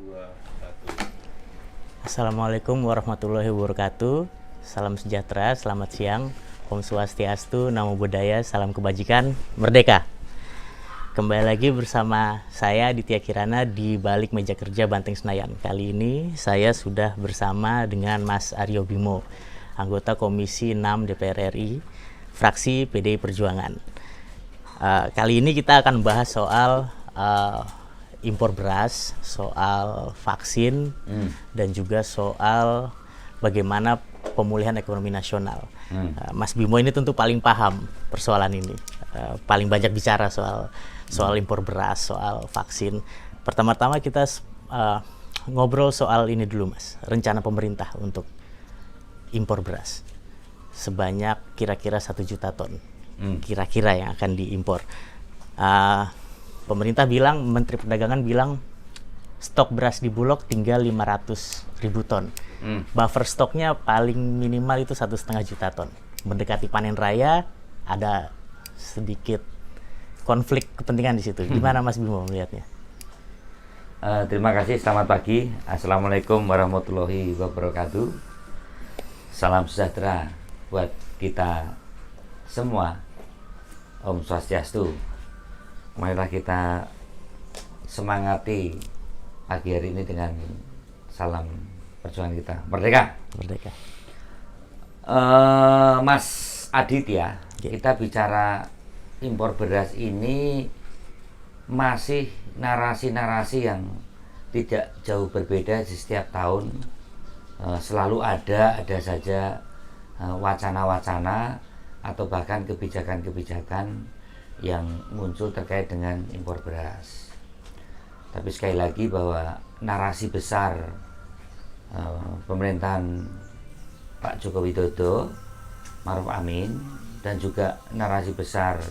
wabarakatuh. Assalamualaikum warahmatullahi wabarakatuh. Salam sejahtera, selamat siang. Om Swastiastu, Namo Buddhaya, salam kebajikan, merdeka. Kembali lagi bersama saya Ditya Kirana di balik meja kerja Banteng Senayan. Kali ini saya sudah bersama dengan Mas Aryo Bimo, anggota Komisi 6 DPR RI, fraksi PDI Perjuangan. Kali ini kita akan bahas soal impor beras, soal vaksin, dan juga soal bagaimana pemulihan ekonomi nasional. Mas Bimo ini tentu paling paham persoalan ini, paling banyak bicara soal impor beras, soal vaksin. Pertama-tama kita ngobrol soal ini dulu, Mas. Rencana pemerintah untuk impor beras sebanyak kira-kira 1 juta ton. Kira-kira yang akan diimpor. Pemerintah bilang, Menteri Perdagangan bilang stok beras di Bulog tinggal 500.000 ton. Buffer stoknya paling minimal itu 1,5 juta ton. Mendekati panen raya, ada sedikit konflik kepentingan di situ. Gimana Mas Bimo melihatnya? Terima kasih, selamat pagi. Assalamualaikum warahmatullahi wabarakatuh. Salam sejahtera buat kita semua. Om Swastiastu. Marilah kita semangati pagi hari ini dengan salam perjuangan kita. Merdeka. Merdeka. Mas Aditya, kita bicara impor beras ini masih narasi-narasi yang tidak jauh berbeda di setiap tahun. Selalu ada saja wacana-wacana atau bahkan kebijakan-kebijakan yang muncul terkait dengan impor beras. Tapi sekali lagi bahwa narasi besar pemerintahan Pak Joko Widodo, Ma'ruf Amin, dan juga narasi besar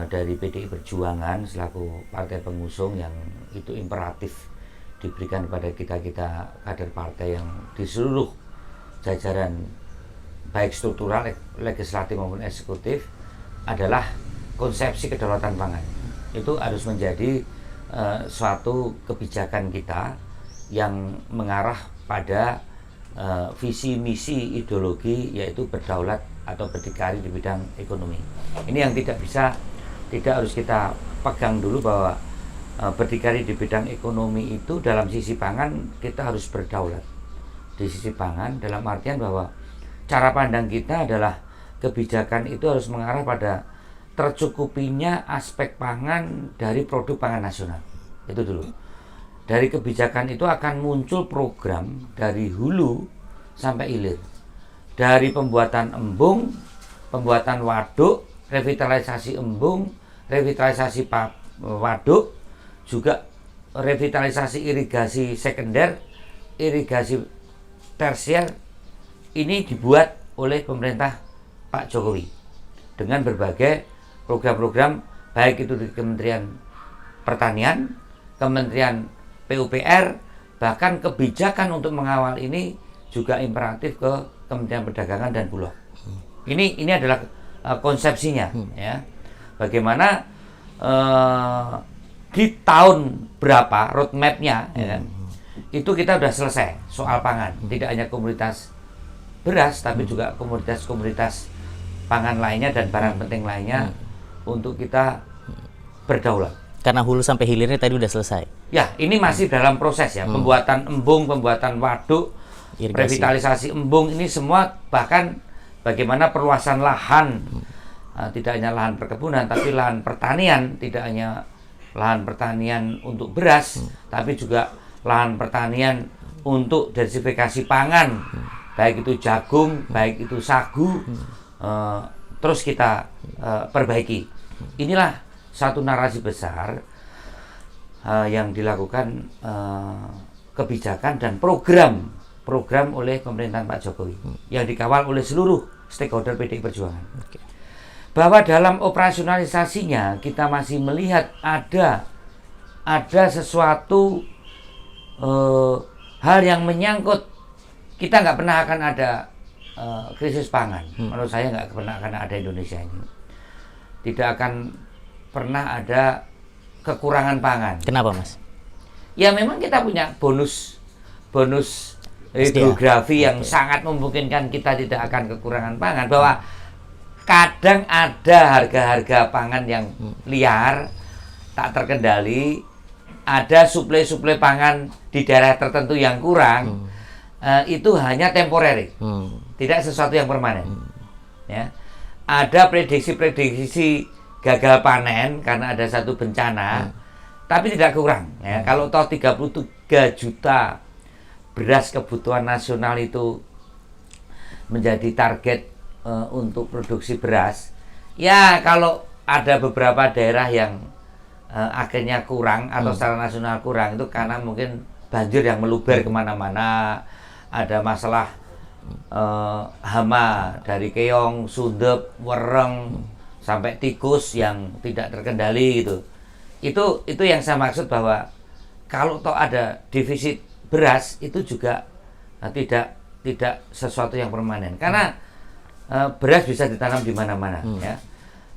dari PDI Perjuangan selaku partai pengusung yang itu imperatif diberikan kepada kita kader partai yang di seluruh jajaran baik struktural, legislatif maupun eksekutif adalah konsepsi kedaulatan pangan. Itu harus menjadi suatu kebijakan kita yang mengarah pada visi misi ideologi, yaitu berdaulat atau berdikari di bidang ekonomi. Ini yang tidak harus kita pegang dulu, bahwa berdikari di bidang ekonomi itu dalam sisi pangan kita harus berdaulat di sisi pangan, dalam artian bahwa cara pandang kita adalah kebijakan itu harus mengarah pada tercukupinya aspek pangan dari produk pangan nasional. Itu dulu. Dari kebijakan itu akan muncul program dari hulu sampai hilir. Dari pembuatan embung, pembuatan waduk, revitalisasi embung, revitalisasi waduk, juga revitalisasi irigasi sekunder, irigasi tersier. Ini dibuat oleh pemerintah Pak Jokowi dengan berbagai program-program, baik itu di Kementerian Pertanian, Kementerian PUPR, bahkan kebijakan untuk mengawal ini juga imperatif ke Kementerian Perdagangan dan Bulog. Ini adalah konsepsinya, ya. Bagaimana di tahun berapa roadmap-nya, ya, itu kita sudah selesai soal pangan. Tidak hanya komoditas beras, tapi juga komoditas-komoditas pangan lainnya dan barang penting lainnya untuk kita berdaulat. Karena hulu sampai hilirnya tadi udah selesai. Ya, ini masih dalam proses ya, pembuatan embung, pembuatan waduk, Irigasi. revitalisasi embung, ini semua, bahkan bagaimana perluasan lahan, tidak hanya lahan perkebunan, tapi lahan pertanian, tidak hanya lahan pertanian untuk beras, tapi juga lahan pertanian untuk diversifikasi pangan, baik itu jagung, baik itu sagu, terus kita perbaiki. Inilah satu narasi besar yang dilakukan kebijakan dan program oleh pemerintahan Pak Jokowi yang dikawal oleh seluruh stakeholder PDI Perjuangan. Bahwa dalam operasionalisasinya kita masih melihat ada sesuatu hal yang menyangkut. Kita nggak pernah akan ada krisis pangan. Menurut saya nggak pernah akan ada Indonesia ini. Tidak akan pernah ada kekurangan pangan. Kenapa, Mas? ya memang kita punya bonus geografi yang sangat memungkinkan kita tidak akan kekurangan pangan, bahwa kadang ada harga-harga pangan yang liar, tak terkendali, ada suplai-suplai pangan di daerah tertentu yang kurang, itu hanya temporary, tidak sesuatu yang permanen. Ya. Ada prediksi-prediksi gagal panen karena ada satu bencana, tapi tidak kurang. Ya. Kalau toh 33 juta beras kebutuhan nasional itu menjadi target untuk produksi beras, ya kalau ada beberapa daerah yang akhirnya kurang atau secara nasional kurang, itu karena mungkin banjir yang meluber kemana-mana, ada masalah hama dari keong, sundep, wereng, sampai tikus yang tidak terkendali gitu. Itu yang saya maksud, bahwa kalau toh ada defisit beras itu juga tidak sesuatu yang permanen, karena beras bisa ditanam di mana-mana, ya.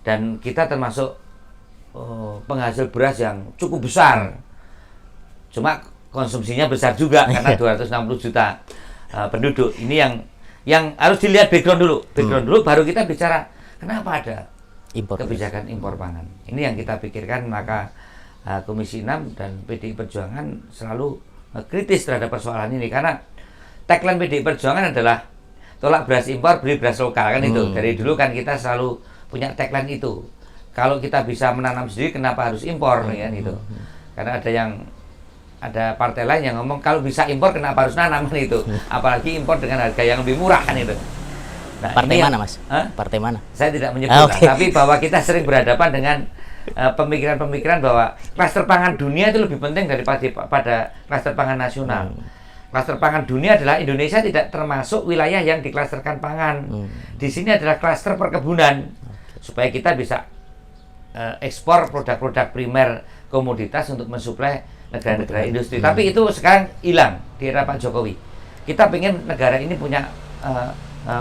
Dan kita termasuk penghasil beras yang cukup besar, cuma konsumsinya besar juga karena 260 juta penduduk. Ini yang harus dilihat background dulu, baru kita bicara kenapa ada kebijakan impor pangan. Ini yang kita pikirkan, maka Komisi 6 dan PDI Perjuangan selalu kritis terhadap persoalan ini, karena tagline PDI Perjuangan adalah tolak beras impor, beli beras lokal, kan itu. Dari dulu kan kita selalu punya tagline itu. Kalau kita bisa menanam sendiri, kenapa harus impor, kan itu. Karena ada partai lain yang ngomong kalau bisa impor kenapa harus nanam, kan itu. Apalagi impor dengan harga yang lebih murah, kan itu. Nah, partai mana, Mas? Partai mana? Saya tidak menyebut, tapi bahwa kita sering berhadapan dengan pemikiran-pemikiran bahwa klaster pangan dunia itu lebih penting daripada klaster pangan nasional. Klaster pangan dunia adalah Indonesia tidak termasuk wilayah yang diklasterkan pangan. Di sini adalah klaster perkebunan, supaya kita bisa ekspor produk-produk primer komoditas untuk mensuplai negara-negara industri. Tapi itu sekarang hilang di era Pak Jokowi. Kita ingin negara ini punya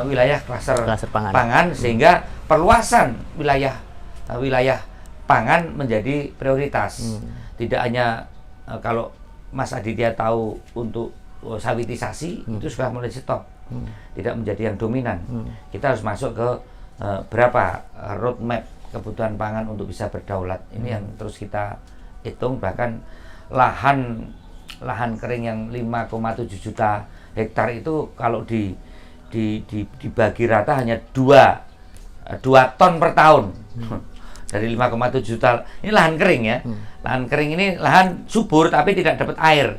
wilayah klaster pangan, sehingga perluasan wilayah pangan menjadi prioritas. Tidak hanya kalau Mas Aditya tahu untuk sawitisasi itu sudah mulai stop, tidak menjadi yang dominan. Kita harus masuk ke berapa roadmap kebutuhan pangan untuk bisa berdaulat. Ini yang terus kita hitung. Bahkan lahan kering yang 5,7 juta hektar itu kalau dibagi rata hanya 2 ton per tahun. Dari 5,7 juta, ini lahan kering, ya. Lahan kering ini lahan subur tapi tidak dapat air.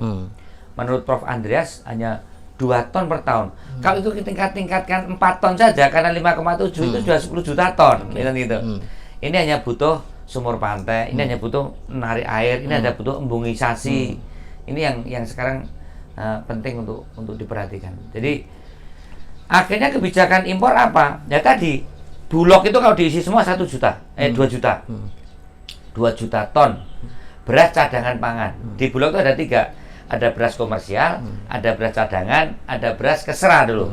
Menurut Prof. Andreas hanya 2 ton per tahun. Kalau itu kita tingkatkan 4 ton saja, karena 5,7 itu sudah 10 juta ton, gitu. Ini hanya butuh sumur pantai, ini hanya butuh menarik air, ini hanya butuh embungisasi. Ini yang sekarang penting untuk diperhatikan. Jadi akhirnya kebijakan impor apa? Ya tadi, Bulog itu kalau diisi semua 2 juta. 2 juta ton beras cadangan pangan. Di Bulog itu ada 3. Ada beras komersial, ada beras cadangan, ada beras kesera dulu,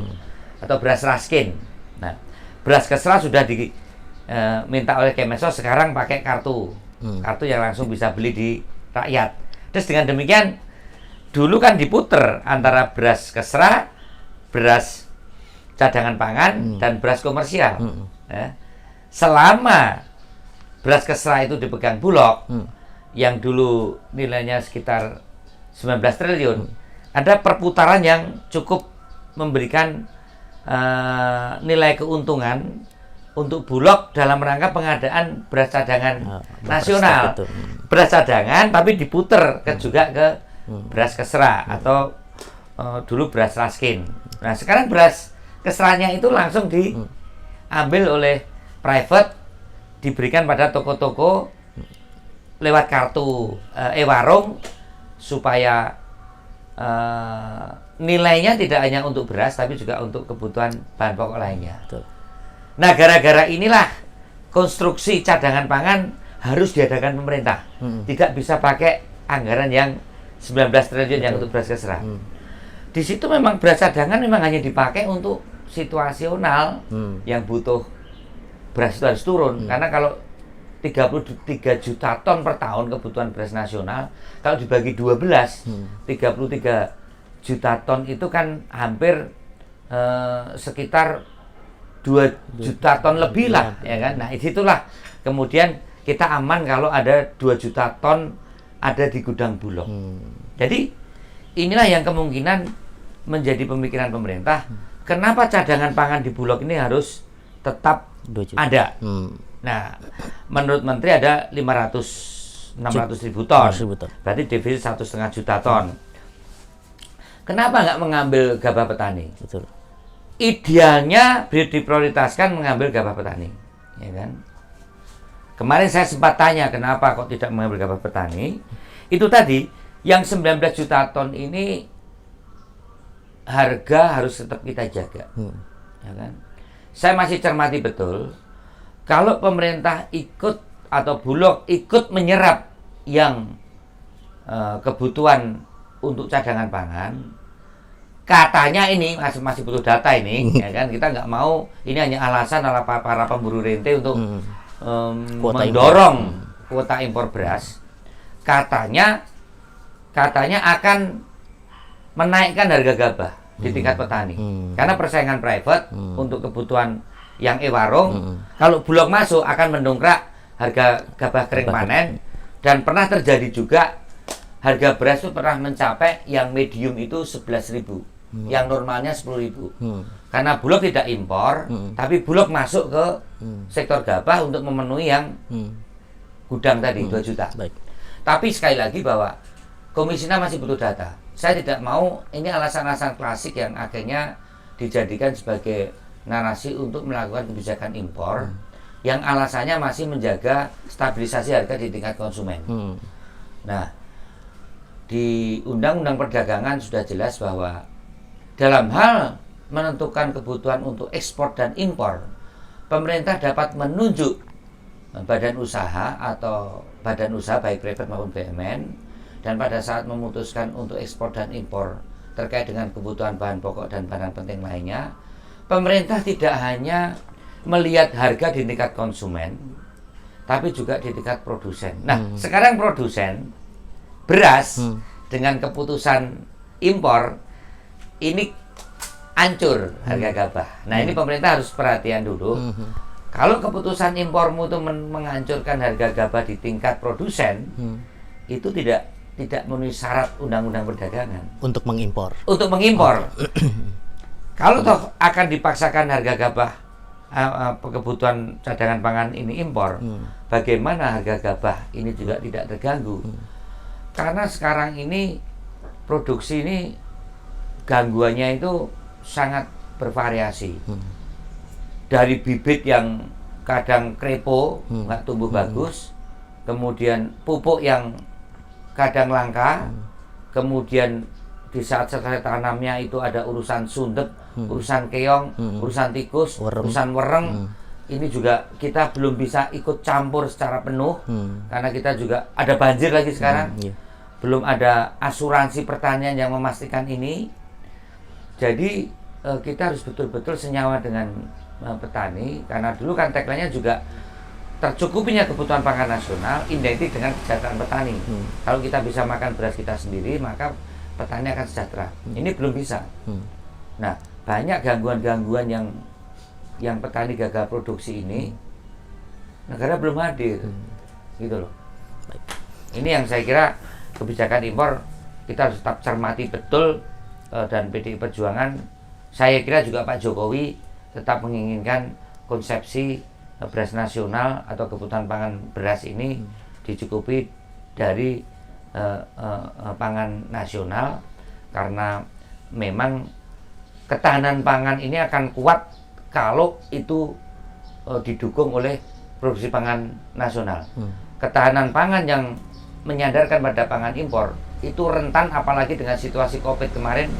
atau beras raskin. Nah, beras kesera sudah diminta oleh Kemensos, sekarang pakai kartu yang langsung bisa beli di rakyat. Terus dengan demikian, dulu kan diputer antara beras kesera, beras cadangan pangan, dan beras komersial. Ya. Selama beras kesera itu dipegang Bulog, yang dulu nilainya sekitar 19 triliun, ada perputaran yang cukup memberikan nilai keuntungan untuk Bulog dalam rangka pengadaan beras cadangan nasional. Beras cadangan tapi diputer juga ke beras kesera atau dulu beras raskin. Nah, sekarang beras keseranya itu langsung diambil oleh private, diberikan pada toko-toko lewat kartu e-warung, supaya nilainya tidak hanya untuk beras tapi juga untuk kebutuhan bahan pokok lainnya. Nah, gara-gara inilah konstruksi cadangan pangan harus diadakan pemerintah. Tidak bisa pakai anggaran yang 19 triliun yang untuk beras kesera. Di situ memang beras cadangan memang hanya dipakai untuk situasional, yang butuh beras itu harus turun. Karena kalau 33 juta ton per tahun kebutuhan beras nasional. Kalau dibagi 12, 33 juta ton itu kan hampir sekitar 2 juta ton lebih lah, ya kan. Nah, disitulah kemudian kita aman kalau ada 2 juta ton ada di gudang Bulog. Jadi inilah yang kemungkinan menjadi pemikiran pemerintah. Kenapa cadangan pangan di Bulog ini harus tetap ada? Nah, menurut Menteri ada 600.000 ton. Berarti defisit 1,5 juta ton. Kenapa nggak mengambil gabah petani? Betul. Idealnya diprioritaskan mengambil gabah petani, ya kan? Kemarin saya sempat tanya kenapa kok tidak mengambil gabah petani. Itu tadi yang 19 juta ton ini harga harus tetap kita jaga, ya kan? Saya masih cermati betul kalau pemerintah ikut atau Bulog ikut menyerap yang kebutuhan untuk cadangan pangan. Katanya ini masih butuh data ini, ya kan? Kita nggak mau ini hanya alasan ala para pemburu rente untuk mendorong kuota impor beras. Katanya akan menaikkan harga gabah di tingkat petani, karena persaingan private untuk kebutuhan yang warung. Kalau Bulog masuk akan mendongkrak harga gabah kering panen, dan pernah terjadi juga harga beras itu pernah mencapai yang medium itu 11.000, yang normalnya 10.000. Karena Bulog tidak impor, tapi Bulog masuk ke sektor gabah untuk memenuhi yang gudang tadi 2 juta. Baik. Tapi sekali lagi bahwa Komisi 6 masih butuh data. Saya tidak mau ini alasan-alasan klasik yang akhirnya dijadikan sebagai narasi untuk melakukan kebijakan impor yang alasannya masih menjaga stabilisasi harga di tingkat konsumen. Nah, di Undang-Undang Perdagangan sudah jelas bahwa dalam hal menentukan kebutuhan untuk ekspor dan impor, pemerintah dapat menunjuk badan usaha atau badan usaha baik private maupun BUMN, dan pada saat memutuskan untuk ekspor dan impor terkait dengan kebutuhan bahan pokok dan bahan penting lainnya, pemerintah tidak hanya melihat harga di tingkat konsumen, tapi juga di tingkat produsen. Nah, sekarang produsen beras dengan keputusan impor ini hancur harga gabah. Nah, ini pemerintah harus perhatian dulu. Kalau keputusan impormu itu menghancurkan harga gabah di tingkat produsen, itu tidak memenuhi syarat Undang-Undang Perdagangan Untuk mengimpor. Kalau toh akan dipaksakan harga gabah kebutuhan cadangan pangan ini impor, bagaimana harga gabah ini juga tidak terganggu? Karena sekarang ini produksi ini gangguannya itu sangat bervariasi. Dari bibit yang kadang krepo, nggak tumbuh bagus, kemudian pupuk yang kadang langka, kemudian di saat selesai tanamnya itu ada urusan sundep, urusan keong, urusan tikus, urusan wereng. Ini juga kita belum bisa ikut campur secara penuh, karena kita juga ada banjir lagi sekarang. Belum ada asuransi pertanian yang memastikan ini. Jadi kita harus betul-betul senyawa dengan petani, karena dulu kan tagline-nya juga tercukupinya kebutuhan pangan nasional identik dengan kesejahteraan petani. Kalau kita bisa makan beras kita sendiri, maka petani akan sejahtera. Ini belum bisa. Nah, banyak gangguan-gangguan yang petani gagal produksi ini, negara belum hadir, gitu loh. Ini yang saya kira kebijakan impor kita harus tetap cermati betul, dan PDI Perjuangan, saya kira juga Pak Jokowi tetap menginginkan konsepsi beras nasional atau kebutuhan pangan beras ini dicukupi dari pangan nasional, karena memang ketahanan pangan ini akan kuat kalau itu didukung oleh produksi pangan nasional. Ketahanan pangan yang menyandarkan pada pangan impor itu rentan, apalagi dengan situasi COVID kemarin,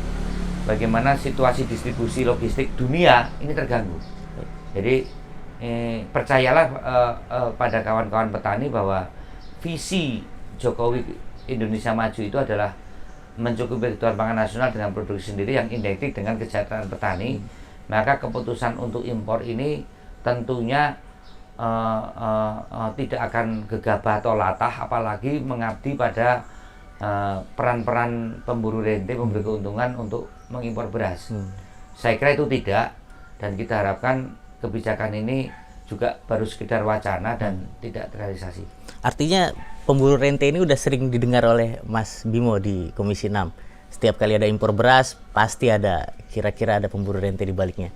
bagaimana situasi distribusi logistik dunia ini terganggu. Jadi percayalah pada kawan-kawan petani bahwa visi Jokowi Indonesia Maju itu adalah mencukupi kebutuhan pangan nasional dengan produksi sendiri yang identik dengan kesejahteraan petani. Maka keputusan untuk impor ini tentunya tidak akan gegabah atau latah, apalagi mengabdi pada peran-peran pemburu rente, pemberi keuntungan untuk mengimpor beras. Saya kira itu tidak, dan kita harapkan kebijakan ini juga baru sekedar wacana dan tidak terrealisasi. Artinya pemburu rente ini udah sering didengar oleh Mas Bimo di Komisi 6. Setiap kali ada impor beras, pasti ada kira-kira ada pemburu rente di baliknya.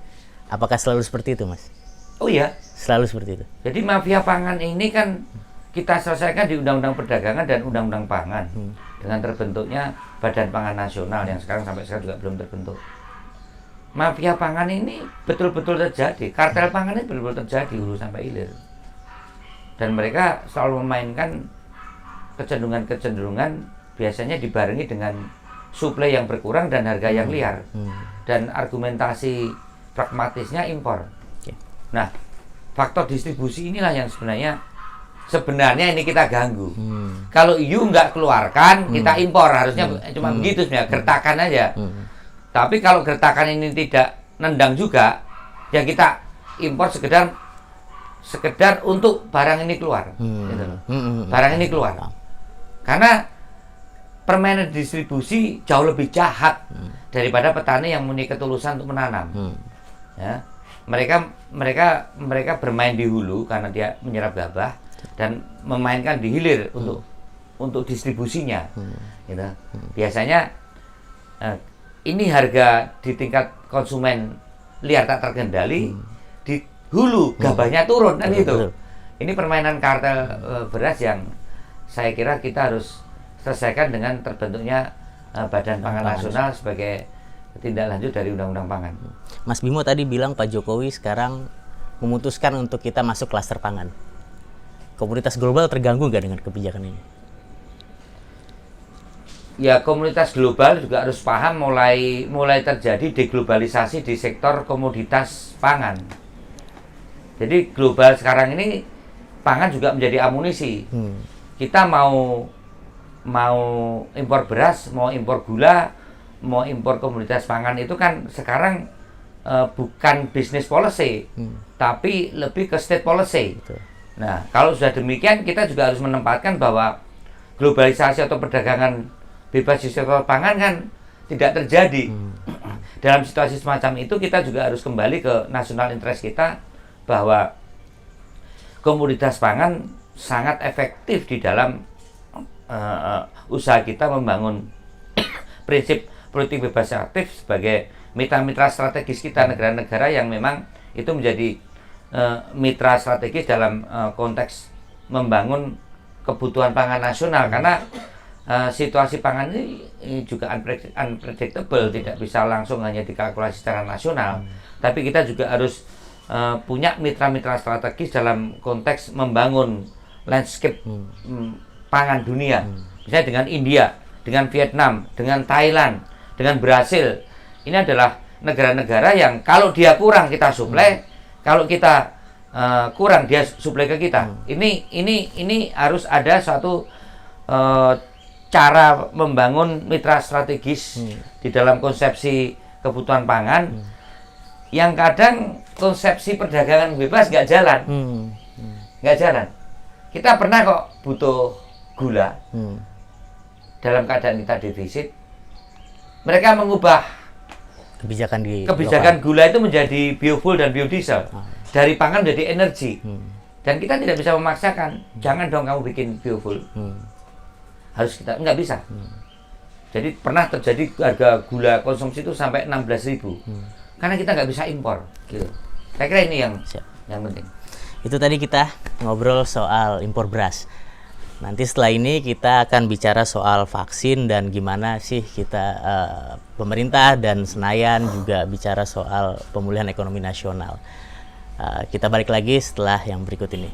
Apakah selalu seperti itu, Mas? Oh iya. Selalu seperti itu. Jadi mafia pangan ini kan kita selesaikan di Undang-Undang Perdagangan dan Undang-Undang Pangan. Dengan terbentuknya Badan Pangan Nasional yang sampai sekarang juga belum terbentuk. Mafia pangan ini betul-betul terjadi. Kartel pangan ini betul-betul terjadi hulu sampai hilir. Dan mereka selalu memainkan kecenderungan-kecenderungan biasanya dibarengi dengan suplai yang berkurang dan harga yang liar. Dan argumentasi pragmatisnya impor. Nah, faktor distribusi inilah yang sebenarnya ini kita ganggu. Kalau EU nggak keluarkan, kita impor. Harusnya cuma begitu sebenarnya, gertakan aja. Tapi kalau gertakan ini tidak nendang juga, ya kita impor sekedar untuk barang ini keluar. Gitu loh. Barang ini keluar. Karena permainan distribusi jauh lebih jahat daripada petani yang mempunyai ketulusan untuk menanam. Ya. Mereka bermain di hulu karena dia menyerap gabah dan memainkan di hilir untuk distribusinya. Gitu. Biasanya ini harga di tingkat konsumen liar tak terkendali, di hulu gabahnya turun kan itu. Ini permainan kartel beras yang saya kira kita harus selesaikan dengan terbentuknya Badan Pangan Nasional sebagai tindak lanjut dari Undang-Undang Pangan. Mas Bimo tadi bilang Pak Jokowi sekarang memutuskan untuk kita masuk klaster pangan. Komunitas global terganggu nggak dengan kebijakan ini? Ya, komunitas global juga harus paham mulai terjadi deglobalisasi di sektor komoditas pangan. Jadi global sekarang ini pangan juga menjadi amunisi. Kita mau impor beras, mau impor gula, mau impor komoditas pangan itu kan sekarang bukan business policy, tapi lebih ke state policy. Betul. Nah, kalau sudah demikian, kita juga harus menempatkan bahwa globalisasi atau perdagangan bebas di sektor pangan kan tidak terjadi. Dalam situasi semacam itu, kita juga harus kembali ke national interest kita bahwa komoditas pangan sangat efektif di dalam usaha kita membangun prinsip politik bebas aktif sebagai mitra-mitra strategis kita, negara-negara yang memang itu menjadi mitra strategis dalam konteks membangun kebutuhan pangan nasional. Karena situasi pangan ini juga unpredictable, tidak bisa langsung hanya dikalkulasi secara nasional, tapi kita juga harus punya mitra-mitra strategis dalam konteks membangun landscape pangan dunia. Misalnya dengan India, dengan Vietnam, dengan Thailand, dengan Brasil. Ini adalah negara-negara yang kalau dia kurang kita suplai, kalau kita kurang dia suplai ke kita. Ini harus ada suatu cara membangun mitra strategis di dalam konsepsi kebutuhan pangan yang kadang konsepsi perdagangan bebas nggak jalan. Nggak jalan. Kita pernah kok butuh gula dalam keadaan kita defisit. Mereka mengubah kebijakan gula itu menjadi biofuel dan biodiesel. Dari pangan menjadi energi. Dan kita tidak bisa memaksakan, jangan dong kamu bikin biofuel. Harus kita, nggak bisa. Jadi pernah terjadi harga gula konsumsi itu sampai 16.000. Karena kita nggak bisa impor. Gitu. Saya kira ini yang penting. Itu tadi kita ngobrol soal impor beras. Nanti setelah ini kita akan bicara soal vaksin dan gimana sih kita pemerintah dan Senayan juga bicara soal pemulihan ekonomi nasional. Kita balik lagi setelah yang berikut ini.